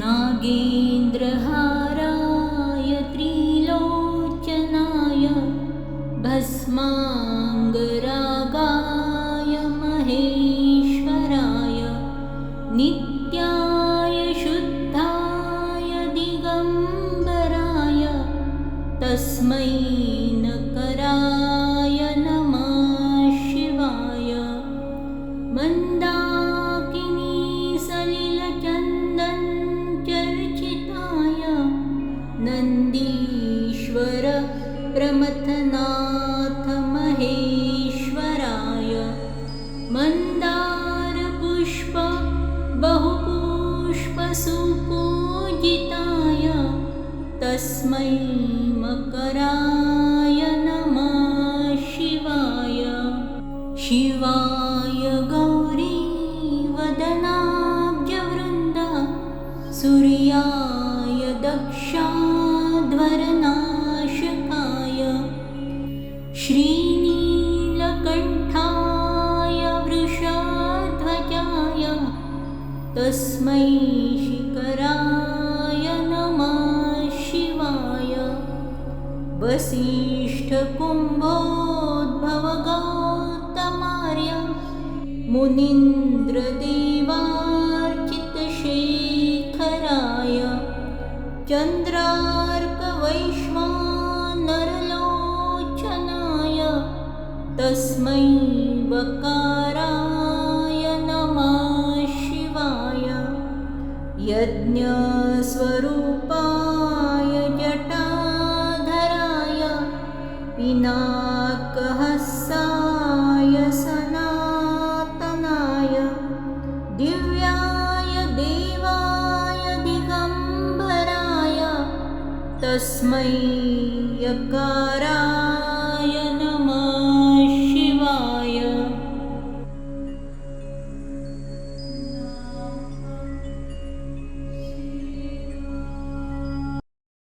नागेन्द्रहाराय त्रिलोचनाय भस्माङ्गरागाय महेश्वराय नित्याय शुद्धाय दिगम्बराय तस्मै नकराय नमः शिवाय। मन्दाकिनी सलिलचन्दन चर्चिताय नन्दीश्वर प्रमथनाथ महेश्वराय मन्दारपुष्प बहुपुष्पसुपूजिताय तस्मै मकराय नमः शिवाय। शिवाय गौरीवदनाब्जवृन्द सूर्याय दक्षाध्वरनाशकाय श्रीनीलकण्ठाय वृषध्वजाय तस्मै शिखराय नमः शिवाय। वसिष्ठकुम्भोद्भवगौतमार्य मुनीन्द्रदेवार्चितशेखराय चन्द्रार्कवैश्वानरलोचनाय तस्मै वकाराय नमः शिवाय। यज्ञस्वरूपाय जटाधराय पिनाकहस्ताय सनातनाय दिव्याय देवाय दिगम्बराय तस्मै यकाराय